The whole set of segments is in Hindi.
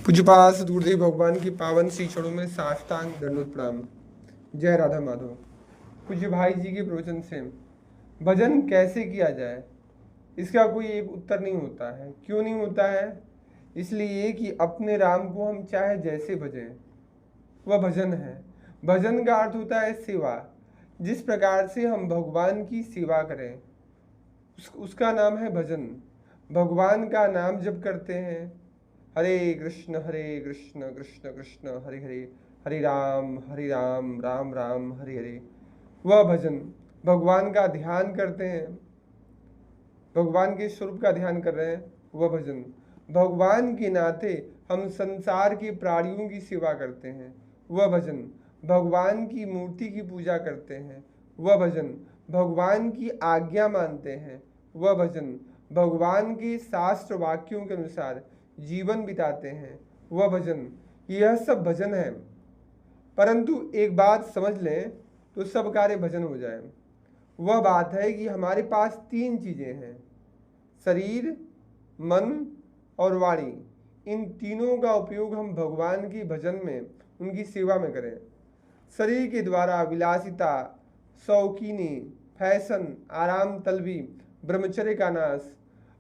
पूज्यपाद सद्गुरुदेव भगवान की पावन श्री चरणों में साष्टांग दंडवत प्रणाम। जय राधा माधव। पूज्य भाई जी के प्रवचन से भजन कैसे किया जाए, इसका कोई एक उत्तर नहीं होता है। क्यों नहीं होता है? इसलिए कि अपने राम को हम चाहे जैसे भजें, वह भजन है। भजन का अर्थ होता है सेवा। जिस प्रकार से हम भगवान की सेवा करें उसका नाम है भजन। भगवान का नाम जप करते हैं, हरे कृष्ण कृष्ण कृष्ण हरे हरे, हरे राम राम राम हरे हरे, वह भजन। भगवान का ध्यान करते हैं, भगवान के स्वरूप का ध्यान कर रहे हैं, वह भजन। भगवान के नाते हम संसार के प्राणियों की सेवा करते हैं, वह भजन। भगवान की मूर्ति की पूजा करते हैं, वह भजन। भगवान की आज्ञा मानते हैं, वह भजन। भगवान के शास्त्र वाक्यों के अनुसार जीवन बिताते हैं, वह भजन। यह सब भजन है। परंतु एक बात समझ लें तो सब कार्य भजन हो जाए। वह बात है कि हमारे पास तीन चीजें हैं, शरीर, मन और वाणी। इन तीनों का उपयोग हम भगवान की भजन में, उनकी सेवा में करें। शरीर के द्वारा विलासिता, शौकीनी, फैशन, आराम तलबी, ब्रह्मचर्य का नाश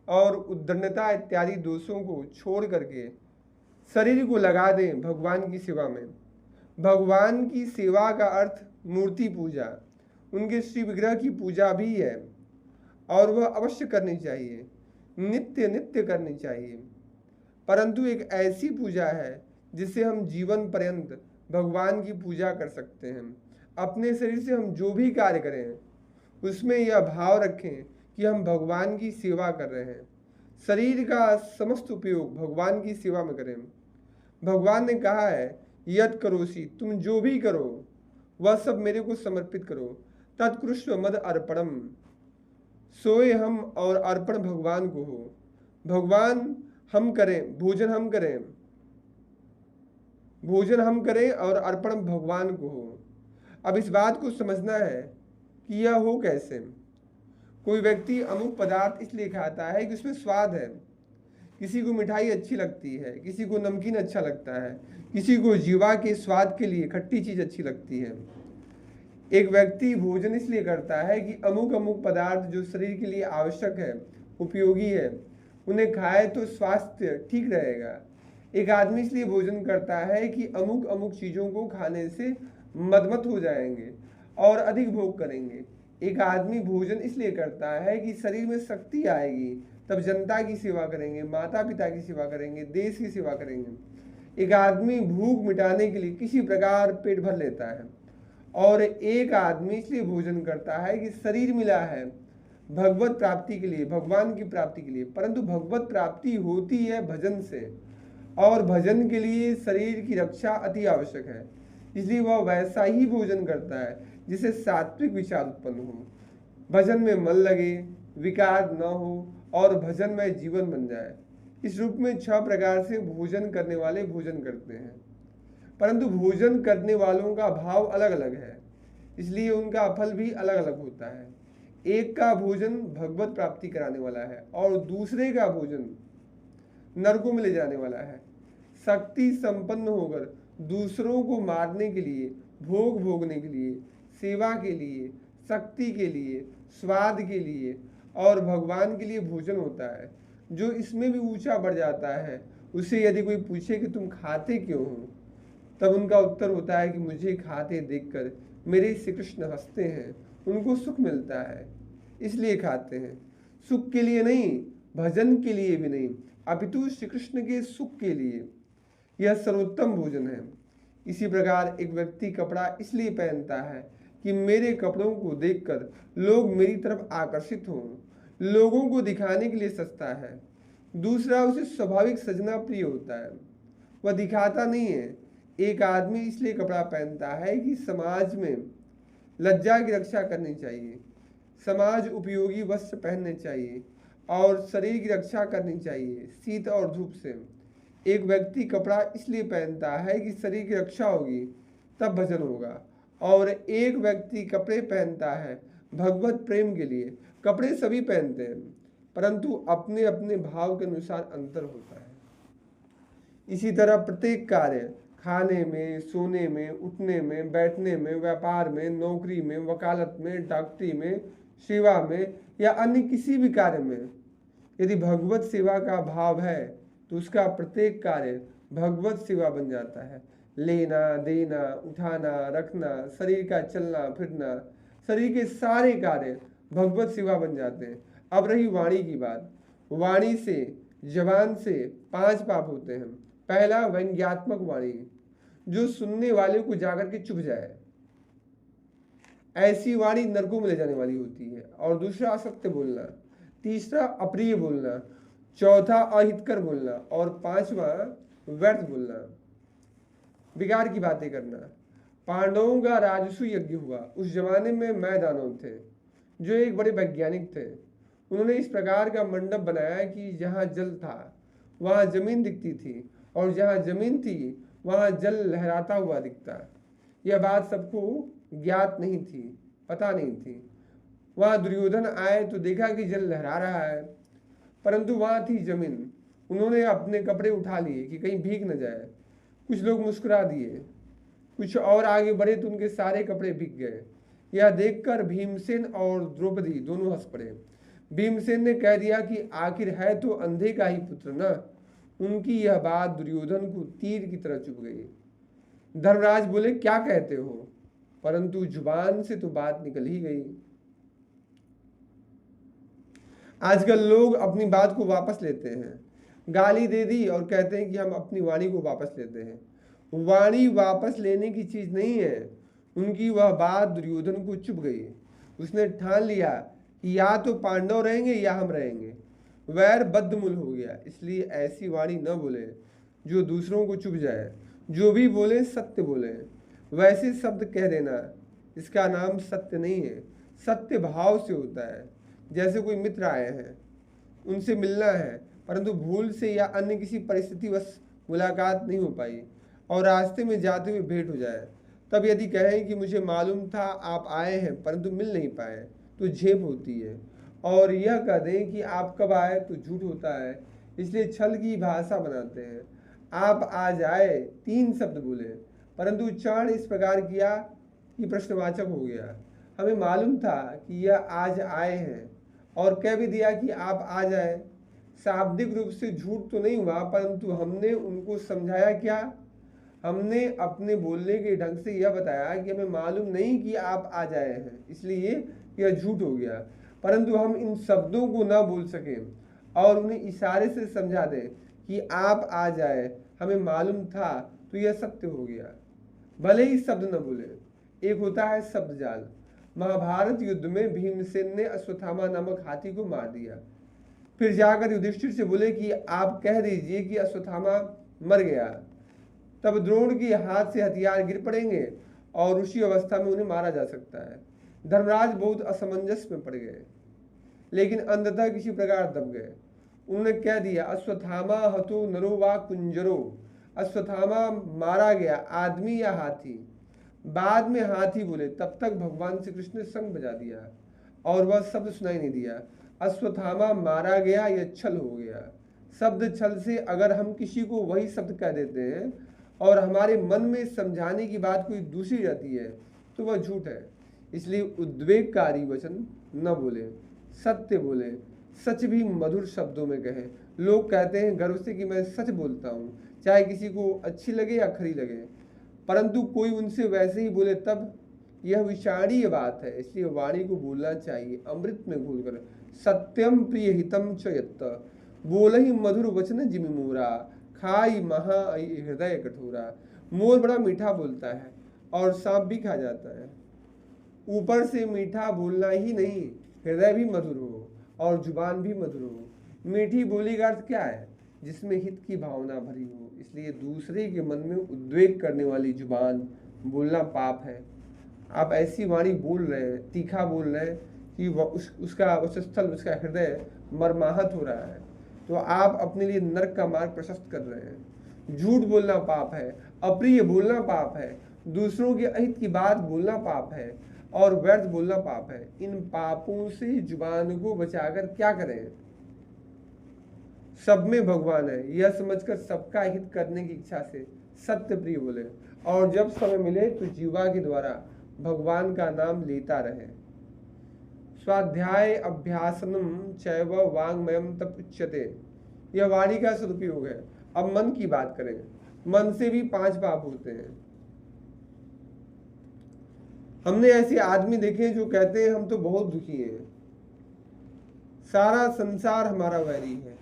और उद्दंडता इत्यादि दोषों को छोड़ करके शरीर को लगा दें भगवान की सेवा में। भगवान की सेवा का अर्थ मूर्ति पूजा, उनके श्री विग्रह की पूजा भी है, और वह अवश्य करनी चाहिए, नित्य नित्य करनी चाहिए। परंतु एक ऐसी पूजा है जिससे हम जीवन पर्यंत भगवान की पूजा कर सकते हैं। अपने शरीर से हम जो भी कार्य करें उसमें यह भाव रखें कि हम भगवान की सेवा कर रहे हैं। शरीर का समस्त उपयोग भगवान की सेवा में करें। भगवान ने कहा है, यद करोसी, तुम जो भी करो वह सब मेरे को समर्पित करो। तत्कृष्व मद अर्पणम, सोए हम और अर्पण भगवान को हो। भगवान हम करें, भोजन हम करें, भोजन हम करें और अर्पण भगवान को हो। अब इस बात को समझना है कि यह हो कैसे। कोई व्यक्ति अमुक पदार्थ इसलिए खाता है कि उसमें स्वाद है। किसी को मिठाई अच्छी लगती है, किसी को नमकीन अच्छा लगता है, किसी को जीवा के स्वाद के लिए खट्टी चीज अच्छी लगती है। एक व्यक्ति भोजन इसलिए करता है कि अमुक अमुक पदार्थ जो शरीर के लिए आवश्यक है, उपयोगी है, उन्हें खाए तो स्वास्थ्य ठीक रहेगा। एक आदमी इसलिए भोजन करता है कि अमुक अमुक चीज़ों को खाने से मदमत हो जाएंगे और अधिक भोग करेंगे। एक आदमी भोजन इसलिए करता है कि शरीर में शक्ति आएगी, तब जनता की सेवा करेंगे, माता पिता की सेवा करेंगे, देश की सेवा करेंगे। एक आदमी भूख मिटाने के लिए किसी प्रकार पेट भर लेता है, और एक आदमी इसलिए भोजन करता है कि शरीर मिला है भगवत प्राप्ति के लिए, भगवान की प्राप्ति के लिए। परंतु भगवत प्राप्ति होती है भजन से, और भजन के लिए शरीर की रक्षा अति आवश्यक है। इसलिए वह वैसा ही भोजन करता है जिससे सात्विक विचार उत्पन्न हो, भजन में मन लगे, विकार न हो और भजन में जीवन बन जाए। इस रूप में 6 प्रकार से भोजन करने वाले भोजन करते हैं। परंतु भोजन करने वालों का भाव अलग अलग है, इसलिए उनका फल भी अलग अलग होता है। एक का भोजन भगवत प्राप्ति कराने वाला है और दूसरे का भोजन नरकों में ले जाने वाला है। शक्ति संपन्न होकर दूसरों को मारने के लिए, भोग भोगने के लिए, सेवा के लिए, शक्ति के लिए, स्वाद के लिए और भगवान के लिए भोजन होता है। जो इसमें भी ऊंचा बढ़ जाता है, उससे यदि कोई पूछे कि तुम खाते क्यों हो, तब उनका उत्तर होता है कि मुझे खाते देखकर मेरे श्री कृष्ण हंसते हैं, उनको सुख मिलता है, इसलिए खाते हैं। सुख के लिए नहीं, भजन के लिए भी नहीं, अपितु श्री कृष्ण के सुख के लिए यह सर्वोत्तम भोजन है। इसी प्रकार एक व्यक्ति कपड़ा इसलिए पहनता है कि मेरे कपड़ों को देखकर लोग मेरी तरफ आकर्षित हों, लोगों को दिखाने के लिए सजता है। दूसरा, उसे स्वाभाविक सजना प्रिय होता है, वह दिखाता नहीं है। एक आदमी इसलिए कपड़ा पहनता है कि समाज में लज्जा की रक्षा करनी चाहिए, समाज उपयोगी वस्त्र पहनने चाहिए और शरीर की रक्षा करनी चाहिए शीत और धूप से। एक व्यक्ति कपड़ा इसलिए पहनता है कि शरीर की रक्षा होगी, तब भजन होगा। और एक व्यक्ति कपड़े पहनता है भगवत प्रेम के लिए। कपड़े सभी पहनते हैं, परंतु अपने अपने भाव के अनुसार अंतर होता है। इसी तरह प्रत्येक कार्य, खाने में, सोने में, उठने में, बैठने में, व्यापार में, नौकरी में, वकालत में, डॉक्टरी में, सेवा में या अन्य किसी भी कार्य में यदि भगवत सेवा का भाव है तो उसका प्रत्येक कार्य भगवत सेवा बन जाता है। लेना देना, उठाना रखना, शरीर का चलना फिरना, शरीर के सारे कार्य भगवत सेवा बन जाते हैं। अब रही वाणी की बात। वाणी से, जबान से 5 पाप होते हैं। पहला व्यंग्यात्मक वाणी, जो सुनने वाले को जाकर के चुभ जाए, ऐसी वाणी नरकों में ले जाने वाली होती है। और दूसरा असत्य बोलना, तीसरा अप्रिय बोलना, चौथा अहितकर बोलना और पांचवा व्यर्थ बोलना, बिगाड़ की बातें करना। पांडवों का राजसू यज्ञ हुआ। उस जमाने में मैदानव थे जो एक बड़े वैज्ञानिक थे। उन्होंने इस प्रकार का मंडप बनाया कि जहां जल था वहां जमीन दिखती थी और जहां जमीन थी वहां जल लहराता हुआ दिखता। यह बात सबको ज्ञात नहीं थी, पता नहीं थी। वहां दुर्योधन आए तो देखा कि जल लहरा रहा है, परंतु वहां थी जमीन। उन्होंने अपने कपड़े उठा लिए कि कहीं भीग न जाए। कुछ लोग मुस्कुरा दिए, कुछ और आगे बढ़े तो उनके सारे कपड़े भीग गए। यह देखकर भीमसेन और द्रौपदी दोनों हंस पड़े। भीमसेन ने कह दिया कि आखिर है तो अंधे का ही पुत्र न। उनकी यह बात दुर्योधन को तीर की तरह चुभ गई। धर्मराज बोले, क्या कहते हो? परंतु जुबान से तो बात निकल ही गई। आजकल लोग अपनी बात को वापस लेते हैं। गाली दे दी और कहते हैं कि हम अपनी वाणी को वापस लेते हैं। वाणी वापस लेने की चीज नहीं है। उनकी वह बात दुर्योधन को चुभ गई। उसने ठान लिया कि या तो पांडव रहेंगे या हम रहेंगे। वैर बद्धमूल हो गया। इसलिए ऐसी वाणी न बोले जो दूसरों को चुभ जाए। जो भी बोले सत्य बोले। वैसे शब्द कह देना, इसका नाम सत्य नहीं है। सत्य भाव से होता है। जैसे कोई मित्र आए हैं, उनसे मिलना है, परंतु भूल से या अन्य किसी परिस्थितिवश मुलाकात नहीं हो पाई और रास्ते में जाते हुए भेंट हो जाए, तब यदि कहें कि मुझे मालूम था आप आए हैं परंतु मिल नहीं पाए, तो झेप होती है। और यह कह दें कि आप कब आए, तो झूठ होता है। इसलिए छल की भाषा बनाते हैं। आप आज आए 3 शब्द बोले, परंतु उच्चारण इस प्रकार किया कि प्रश्नवाचक हो गया। हमें मालूम था कि यह आज आए हैं और कह भी दिया कि आप आ जाए। शाब्दिक रूप से झूठ तो नहीं हुआ, परंतु हमने उनको समझाया क्या? हमने अपने बोलने के ढंग से यह बताया कि हमें मालूम नहीं कि आप आ जाए हैं, इसलिए यह झूठ हो गया। परंतु हम इन शब्दों को न बोल सके और उन्हें इशारे से समझा दें कि आप आ जाए, हमें मालूम था, तो यह सत्य हो गया। भले ही शब्द न बोले। एक होता है शब्द जाल। महाभारत युद्ध में भीमसेन ने अश्वत्थामा नामक हाथी को मार दिया। फिर जाकर युधिष्ठिर से बोले कि आप कह दीजिए कि अश्वत्थामा मर गया, तब द्रोण के हाथ से हथियार गिर पड़ेंगे और उसी अवस्था में उन्हें मारा जा सकता है। धर्मराज बहुत असमंजस में पड़ गए, लेकिन अंततः किसी प्रकार दब गए। उन्होंने कह दिया, अश्वत्थामा हतो नरो वा कुंजरो। अश्वत्थामा मारा गया, आदमी या हाथी? बाद में हाथी बोले। तब तक भगवान श्री कृष्ण ने शंख बजा दिया और वह शब्द सुनाई नहीं दिया। अश्वत्थामा मारा गया, यह छल हो गया। शब्द छल से अगर हम किसी को वही शब्द कह देते हैं और हमारे मन में समझाने की बात कोई दूसरी रहती है, तो वह झूठ है। इसलिए उद्वेगकारी वचन न बोले, सत्य बोले। सच भी मधुर शब्दों में कहें। लोग कहते हैं गर्व से कि मैं सच बोलता हूँ, चाहे किसी को अच्छी लगे या खरी लगे, परंतु कोई उनसे वैसे ही बोले तब यह विषाणीय बात है। इसलिए वाणी को बोलना चाहिए अमृत में घोलकर। सत्यम प्रिय हितम च यत्त बोल ही मधुर वचन जिमि मोरा खाई महा हृदय कठोरा। मोर बड़ा मीठा बोलता है और सांप भी खा जाता है। ऊपर से मीठा बोलना ही नहीं, हृदय भी मधुर हो और जुबान भी मधुर हो। मीठी बोली का अर्थ क्या है? जिसमें हित की भावना भरी हो। इसलिए दूसरे के मन में उद्वेग करने वाली जुबान बोलना पाप है। आप ऐसी वाणी बोल रहे हैं, तीखा बोल रहे हैं कि उसका वक्षस्थल, उसका हृदय मर्माहत हो रहा है, तो आप अपने लिए नरक का मार्ग प्रशस्त कर रहे हैं। झूठ बोलना पाप है, अप्रिय बोलना पाप है, दूसरों के अहित की बात बोलना पाप है और व्यर्थ बोलना पाप है। इन पापों से जुबान को बचाकर क्या करें? सब में भगवान है यह समझकर सबका हित करने की इच्छा से सत्य प्रिय बोले, और जब समय मिले तो जीवा के द्वारा भगवान का नाम लेता रहे। स्वाध्याय अभ्यासनम चैव वाङ्मयम तप उच्यते, यह वाणी का सदुपयोग है। अब मन की बात करें, मन से भी 5 पाप होते हैं। हमने ऐसे आदमी देखे जो कहते हैं हम तो बहुत दुखी हैं, सारा संसार हमारा वैरी है,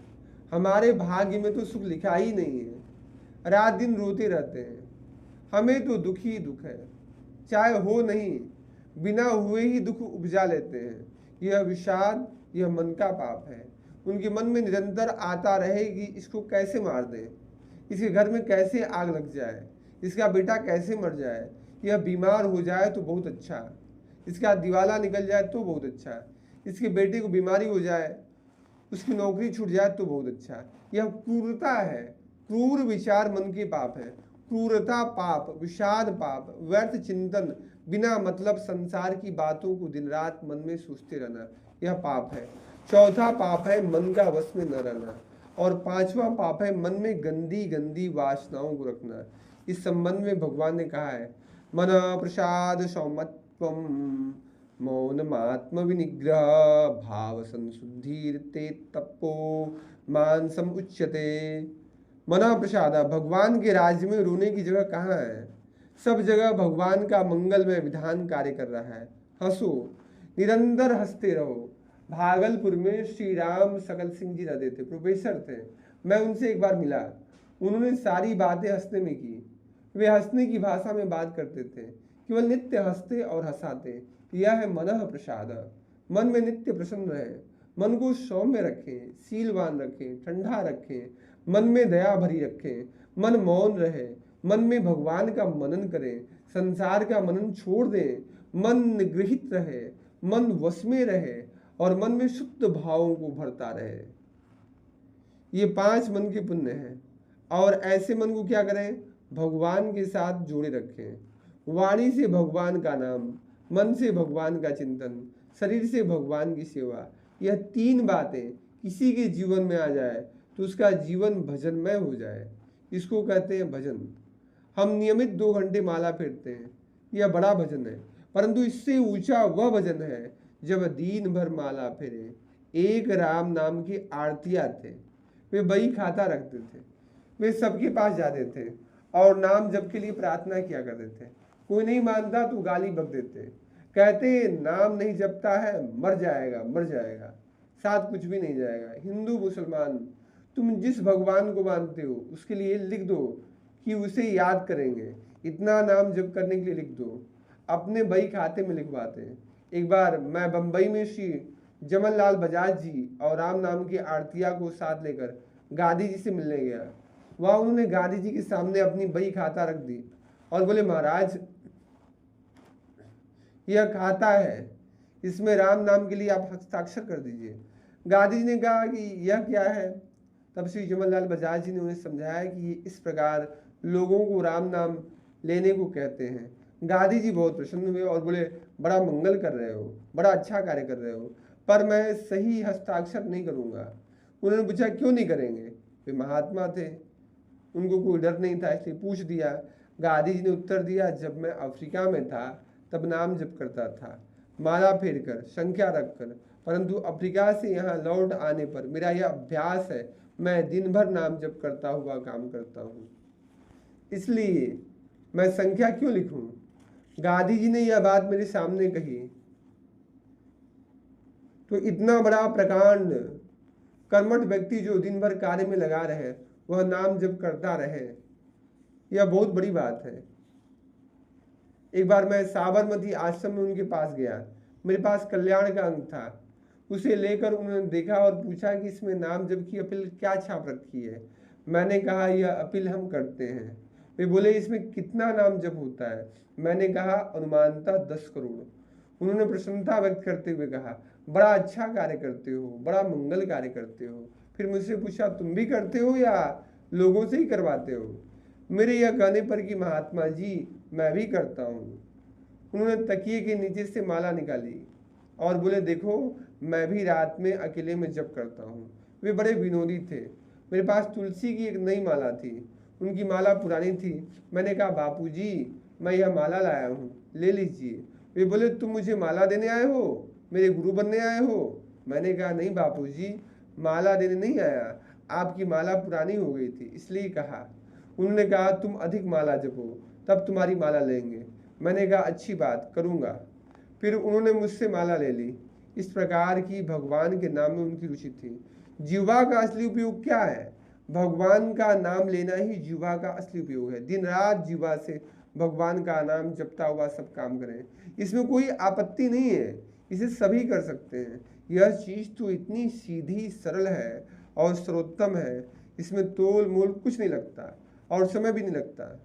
हमारे भाग्य में तो सुख लिखा ही नहीं है, रात दिन रोते रहते हैं, हमें तो दुख ही दुख है, चाहे हो नहीं बिना हुए ही दुख उपजा लेते हैं। यह विषाद, यह मन का पाप है। उनके मन में निरंतर आता रहे कि इसको कैसे मार दें, इसके घर में कैसे आग लग जाए, इसका बेटा कैसे मर जाए, यह बीमार हो जाए तो बहुत अच्छा, इसका दिवाला निकल जाए तो बहुत अच्छा, इसके बेटे को बीमारी हो जाए, उसकी नौकरी छूट जाए तो बहुत अच्छा। यह क्रूरता है, क्रूर विचार मन के पाप है। क्रूरता पाप, विषाद पाप, व्यर्थ चिंतन, बिना मतलब संसार की बातों को दिन रात मन में सोचते रहना, यह पाप है। चौथा पाप है मन का वश में न रहना, और 5वां पाप है मन में गंदी गंदी वासनाओं को रखना। इस संबंध में भगवान ने कहा है, मन प्रसाद सौमत्वम मौनमात्म विनिग्रह भाव संशुद्धि तपो मानसम उच्यते। मना प्रसाद, भगवान के राज्य में रोने की जगह कहाँ है? सब जगह भगवान का मंगलमय विधान कार्य कर रहा है। हंसो, निरंतर हंसते रहो। भागलपुर में श्री राम सकल सिंह जी रहते थे, प्रोफेसर थे। मैं उनसे एक बार मिला, उन्होंने सारी बातें हंसने में की। वे हंसने की भाषा में बात करते थे, केवल नित्य हंसते और हंसाते। यह है मनः प्रसाद। मन में नित्य प्रसन्न रहे, मन को सौम्य रखें, शीलवान रखें, ठंडा रखें, मन में दया भरी रखें, मन मौन रहे, मन में भगवान का मनन करें, संसार का मनन छोड़ दें, मन निगृहित रहे, मन वश में रहे और मन में शुद्ध भावों को भरता रहे। ये 5 मन के पुण्य हैं। और ऐसे मन को क्या करें? भगवान के साथ जोड़े रखें। वाणी से भगवान का नाम, मन से भगवान का चिंतन, शरीर से भगवान की सेवा। यह 3 बातें किसी के जीवन में आ जाए तो उसका जीवन भजनमय हो जाए। इसको कहते हैं भजन। हम नियमित 2 घंटे माला फेरते हैं, यह बड़ा भजन है। परंतु इससे ऊंचा वह भजन है जब दिन भर माला फेरे। एक राम नाम की आरतियाँ थे, वे बही खाता रखते थे, वे सबके पास जाते थे और नाम जप के लिए प्रार्थना किया करते थे। कोई नहीं मानता तो गाली बक देते, कहते नाम नहीं जपता है मर जाएगा, मर जाएगा, साथ कुछ भी नहीं जाएगा। हिंदू मुसलमान, तुम जिस भगवान को मानते हो उसके लिए लिख दो कि उसे याद करेंगे, इतना नाम जप करने के लिए लिख दो। अपने बही खाते में लिखवाते हैं। एक बार मैं बम्बई में श्री जमन लाल बजाज जी और राम नाम की आरतिया को साथ लेकर गांधी जी से मिलने गया। वहाँ उन्होंने गांधी जी के सामने अपनी बही खाता रख दी और बोले, महाराज यह खाता है, इसमें राम नाम के लिए आप हस्ताक्षर कर दीजिए। गांधी जी ने कहा कि यह क्या है? तब श्री जमन लाल बजाज जी ने उन्हें समझाया कि ये इस प्रकार लोगों को राम नाम लेने को कहते हैं। गांधी जी बहुत प्रसन्न हुए और बोले, बड़ा मंगल कर रहे हो, बड़ा अच्छा कार्य कर रहे हो, पर मैं सही हस्ताक्षर नहीं करूँगा। उन्होंने पूछा क्यों नहीं करेंगे? वे महात्मा थे, उनको कोई डर नहीं था, इसलिए पूछ दिया। गांधी जी ने उत्तर दिया, जब मैं अफ्रीका में था तब नाम जप करता था, माला फेर कर, संख्या रखकर, परंतु अफ्रीका से यहाँ लौट आने पर मेरा यह अभ्यास है, मैं दिन भर नाम जप करता हुआ काम करता हूँ, इसलिए मैं संख्या क्यों लिखूं? गांधी जी ने यह बात मेरे सामने कही तो इतना बड़ा प्रकांड कर्मठ व्यक्ति जो दिन भर कार्य में लगा रहे वह नाम जप करता रहे, यह बहुत बड़ी बात है। एक बार मैं साबरमती आश्रम में उनके पास गया, मेरे पास कल्याण का अंक था, उसे लेकर उन्होंने देखा और पूछा कि इसमें नाम जप की अपील क्या छाप रखी है। मैंने कहा यह अपील हम करते हैं। वे बोले इसमें कितना नाम जप होता है? मैंने कहा अनुमानतः 10 करोड़। उन्होंने प्रसन्नता व्यक्त करते हुए कहा, बड़ा अच्छा कार्य करते हो, बड़ा मंगल कार्य करते हो। फिर मुझसे पूछा, तुम भी करते हो या लोगों से ही करवाते हो? मेरे यह कहने पर कि महात्मा जी मैं भी करता हूँ। उन्होंने तकिए के नीचे से माला निकाली और बोले, देखो मैं भी रात में अकेले में जप करता हूँ। वे बड़े विनोदी थे। मेरे पास तुलसी की एक नई माला थी, उनकी माला पुरानी थी। मैंने कहा बापूजी मैं यह माला लाया हूँ, ले लीजिए। वे बोले तुम मुझे माला देने आए हो, मेरे गुरु बनने आए हो? मैंने कहा नहीं बापूजी, माला देने नहीं आया, आपकी माला पुरानी हो गई थी इसलिए कहा। उन्होंने कहा तुम अधिक माला जपो तब तुम्हारी माला लेंगे। मैंने कहा अच्छी बात, करूँगा। फिर उन्होंने मुझसे माला ले ली। इस प्रकार की भगवान के नाम में उनकी रुचि थी। जीवा का असली उपयोग क्या है? भगवान का नाम लेना ही जीवा का असली उपयोग है। दिन रात जीवा से भगवान का नाम जपता हुआ सब काम करें, इसमें कोई आपत्ति नहीं है, इसे सभी कर सकते हैं। यह चीज़ तो इतनी सीधी सरल है और सर्वोत्तम है, इसमें तोल मोल कुछ नहीं लगता और समय भी नहीं लगता।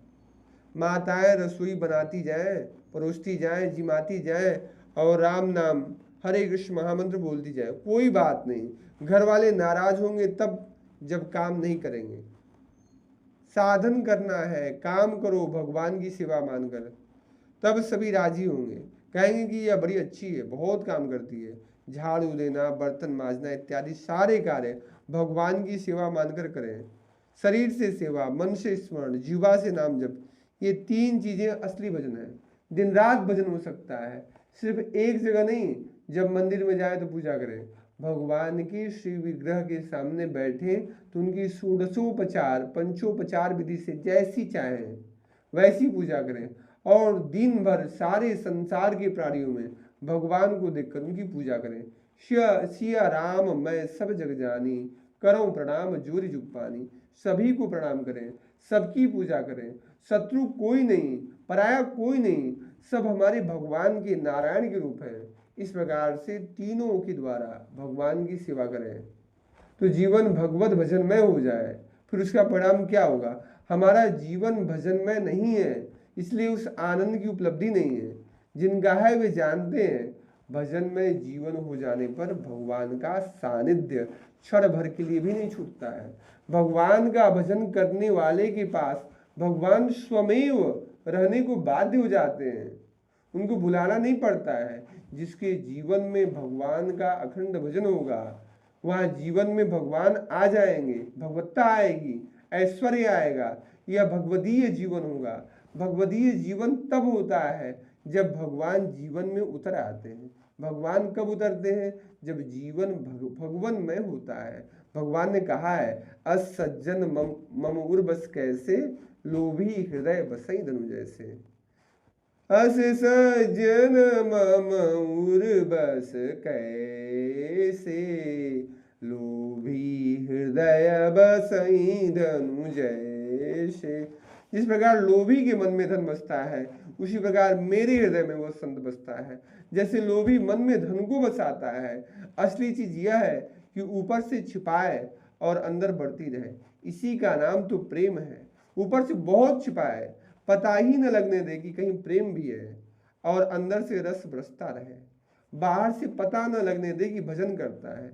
माताएं रसोई बनाती जाएं, परोसती जाएं, जिमाती जाएं और राम नाम हरे कृष्ण महामंत्र बोलती जाए, कोई बात नहीं। घर वाले नाराज होंगे तब जब काम नहीं करेंगे। साधन करना है, काम करो भगवान की सेवा मानकर, तब सभी राजी होंगे, कहेंगे कि यह बड़ी अच्छी है, बहुत काम करती है। झाड़ू देना, बर्तन मांजना इत्यादि सारे कार्य भगवान की सेवा मानकर करें। शरीर से सेवा, मन से स्मरण, जीवा से नाम जप, ये तीन चीजें असली भजन है। दिन रात भजन हो सकता है, सिर्फ एक जगह नहीं। जब मंदिर में जाए तो पूजा करें, भगवान के श्री विग्रह के सामने बैठे तो उनकी षोडशोपचार पंचोपचार विधि से जैसी चाहे वैसी पूजा करें और दिन भर सारे संसार के प्राणियों में भगवान को देखकर उनकी पूजा करें। सिया राम मैं सब जग जानी, करो प्रणाम जोरी जुग पानी। सभी को प्रणाम करें, सबकी पूजा करें। शत्रु कोई नहीं, पराया कोई नहीं, सब हमारे भगवान के नारायण के रूप है। इस प्रकार से तीनों के द्वारा भगवान की सेवा करें तो जीवन भगवत भजन में हो जाए। फिर उसका परिणाम क्या होगा? हमारा जीवन भजन में नहीं है, इसलिए उस आनंद की उपलब्धि नहीं है। जिनका है वे जानते हैं, भजन में जीवन हो जाने पर भगवान का सानिध्य क्षण भर के लिए भी नहीं छूटता है। भगवान का भजन करने वाले के पास भगवान स्वमेव रहने को बाध्य हो जाते हैं, उनको बुलाना नहीं पड़ता है। जिसके जीवन में भगवान का अखंड भजन होगा वहाँ जीवन में भगवान आ जाएंगे, भगवत्ता आएगी, ऐश्वर्य आएगा, यह भगवदीय जीवन होगा। भगवदीय जीवन तब होता है जब भगवान जीवन में उतर आते हैं। भगवान कब उतरते हैं? जब जीवन भगवन में होता है। भगवान ने कहा है असज्जन मम उर्बस कैसे, लोभी हृदय बसई धनु जैसे। अस सज्जन मम उर्बस कैसे, लोभी हृदय बसई धनु जैसे। जिस प्रकार लोभी के मन में धन बसता है, उसी प्रकार मेरे हृदय में वो संत बसता है। जैसे लोभी मन में धन को बसाता है, असली चीज यह है कि ऊपर से छिपाए और अंदर बढ़ती रहे। इसी का नाम तो प्रेम है। ऊपर से बहुत छिपाए, पता ही न लगने दे कि कहीं प्रेम भी है, और अंदर से रस बरसता रहे, बाहर से पता न लगने दे कि भजन करता है।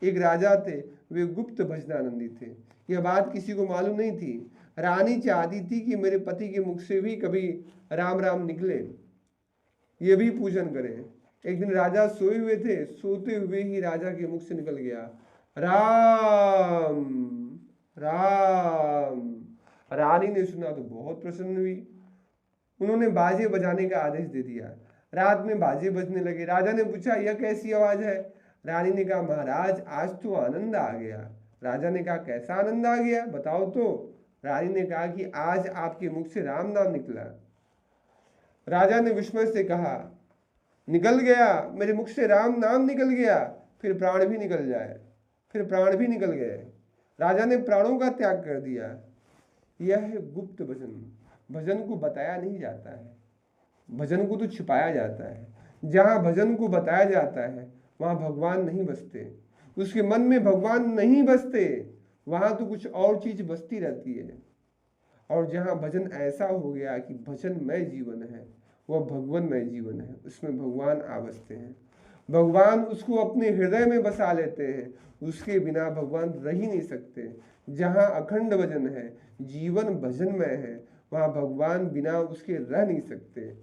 एक राजा थे, वे गुप्त भजनानंदी थे। यह बात किसी को मालूम नहीं थी। रानी चाहती थी कि मेरे पति के मुख से भी कभी राम राम निकले, ये भी पूजन करें। एक दिन राजा सोए हुए थे, सोते हुए ही राजा के मुख से निकल गया राम राम। रानी ने सुना तो बहुत प्रसन्न हुई, उन्होंने बाजे बजाने का आदेश दे दिया। रात में बाजे बजने लगे। राजा ने पूछा यह कैसी आवाज है? रानी ने कहा महाराज आज तो आनंद आ गया। राजा ने कहा कैसा आनंद आ गया, बताओ तो। रानी ने कहा कि आज आपके मुख से राम नाम निकला। राजा ने विस्मय से कहा निकल गया, मेरे मुख से राम नाम निकल गया, फिर प्राण भी निकल जाए। फिर प्राण भी निकल गए, राजा ने प्राणों का त्याग कर दिया। यह है गुप्त भजन। भजन को बताया नहीं जाता है, भजन को तो छिपाया जाता है। जहाँ भजन को बताया जाता है वहाँ भगवान नहीं बसते, उसके मन में भगवान नहीं बसते, वहाँ तो कुछ और चीज बसती रहती है। और जहाँ भजन ऐसा हो गया कि भजन में जीवन है, वह भगवान में जीवन है, उसमें भगवान आ बसते हैं। भगवान उसको अपने हृदय में बसा लेते हैं, उसके बिना भगवान रह ही नहीं सकते। जहाँ अखंड भजन है, जीवन भजन में है, वहाँ भगवान बिना उसके रह नहीं सकते।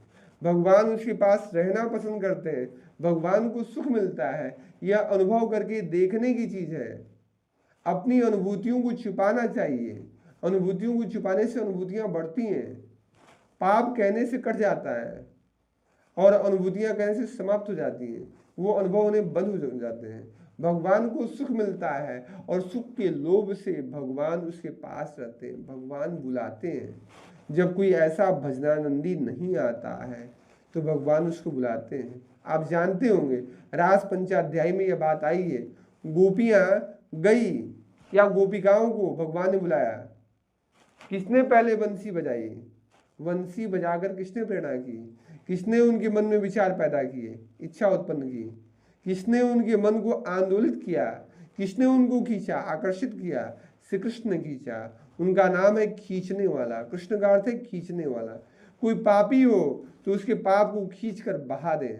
भगवान उसके पास रहना पसंद करते हैं, भगवान को सुख मिलता है, यह अनुभव करके देखने की चीज है। अपनी अनुभूतियों को छिपाना चाहिए। अनुभूतियों को छिपाने से अनुभूतियां बढ़ती हैं। पाप कहने से कट जाता है और अनुभूतियां कहने से समाप्त हो जाती हैं। वो अनुभव उन्हें बंद हो जाते हैं। भगवान को सुख मिलता है और सुख के लोभ से भगवान उसके पास रहते हैं, भगवान बुलाते हैं। जब कोई ऐसा भजनानंदी नहीं आता है तो भगवान उसको बुलाते हैं। आप जानते होंगे रास पंचाध्याय में यह बात आई है। गोपियां गई या गोपिकाओं को भगवान ने बुलाया। किसने पहले बंसी बजाई? बंसी बजाकर किसने प्रेरणा की? किसने उनके मन में विचार पैदा किए, इच्छा उत्पन्न की? किसने उनके मन को आंदोलित किया? किसने उनको खींचा, आकर्षित किया? श्री कृष्ण ने खींचा। उनका नाम है खींचने वाला। कृष्ण का अर्थ है खींचने वाला। कोई पापी हो तो उसके पाप को खींच कर बहा दे,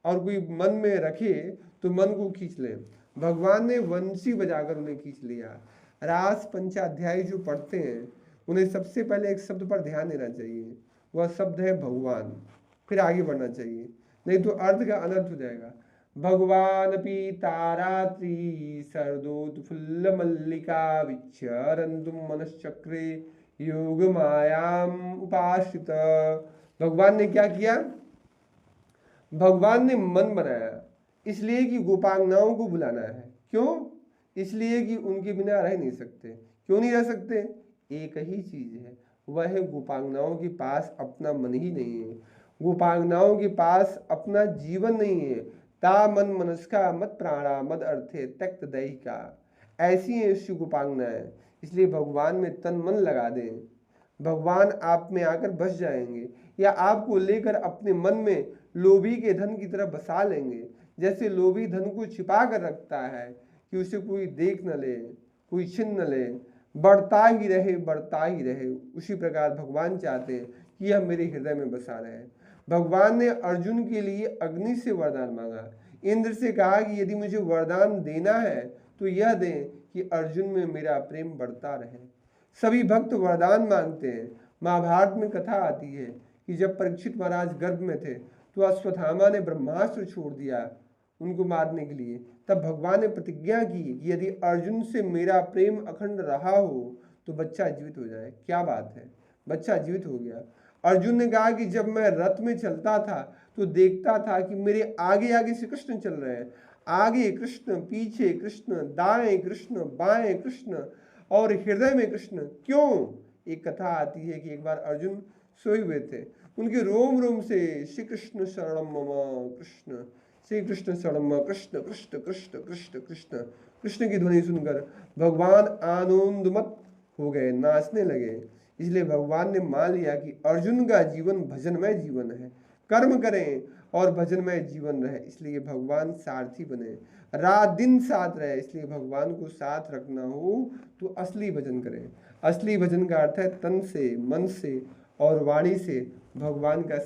और कोई मन में रखे तो मन को खींच ले। भगवान ने वंशी बजाकर उन्हें खींच लिया। रास पंचाध्याय जो पढ़ते हैं उन्हें सबसे पहले एक शब्द पर ध्यान देना चाहिए, वह शब्द है भगवान। फिर आगे बढ़ना चाहिए, नहीं तो अर्थ का अनर्थ हो जाएगा। भगवान पीतारात्रि शरदोत्फुल्ल मल्लिका विचरन्तुम मनश्चक्रे योग मायाम उपाश्रित। भगवान ने क्या किया? भगवान ने मन बनाया, इसलिए कि गोपांगनाओं को बुलाना है। क्यों? इसलिए कि उनके बिना रह नहीं सकते। क्यों नहीं रह सकते? एक ही चीज है, वह है गोपांगनाओं के पास अपना मन ही नहीं है। गोपांगनाओं के पास अपना जीवन नहीं है। ता मन मनस्का मत प्राणा मद अर्थे त्यक्त दैहिका। ऐसी है शिव गोपांगनाएं। इसलिए भगवान में तन मन लगा दें, भगवान आप में आकर बस जाएंगे, या आपको लेकर अपने मन में लोभी के धन की तरफ बसा लेंगे। जैसे लोभी धन को छिपा कर रखता है कि उसे कोई देख न ले, कोई छीन न ले, बढ़ता ही रहे बढ़ता ही रहे, उसी प्रकार भगवान चाहते हैं कि यह मेरे हृदय में बसा रहे। भगवान ने अर्जुन के लिए अग्नि से वरदान मांगा। इंद्र से कहा कि यदि मुझे वरदान देना है तो यह दें कि अर्जुन में मेरा प्रेम बढ़ता रहे। सभी भक्त वरदान मांगते हैं। महाभारत में कथा आती है कि जब परीक्षित महाराज गर्भ में थे तो अश्वत्थामा ने ब्रह्मास्त्र छोड़ दिया उनको मारने के लिए। तब भगवान ने प्रतिज्ञा की कि यदि अर्जुन से मेरा प्रेम अखंड रहा हो तो बच्चा जीवित हो जाए। क्या बात है, बच्चा जीवित हो गया। अर्जुन ने कहा कि जब मैं रथ में चलता था तो देखता था कि मेरे आगे आगे श्री कृष्ण चल रहे हैं। आगे कृष्ण, पीछे कृष्ण, दाएं कृष्ण, बाएं कृष्ण और हृदय में कृष्ण। क्यों? एक कथा आती है कि एक बार अर्जुन सोए हुए थे, उनके रोम रोम से श्री कृष्ण शरणम मम कृष्ण, श्री कृष्ण शरणम मम कृष्ण, कृष्ण कृष्ण कृष्ण कृष्ण कृष्ण की ध्वनि सुनकर भगवान आनंदमत हो गए, नाचने लगे। इसलिए भगवान ने मान लिया कि अर्जुन का जीवन भजनमय जीवन है। कर्म करें और भजनमय जीवन रहे, इसलिए भगवान सारथी बने, रात दिन साथ रहे। इसलिए भगवान को साथ रखना हो तो असली भजन करें। असली भजन का अर्थ है तन से, मन से और वाणी से भगवान का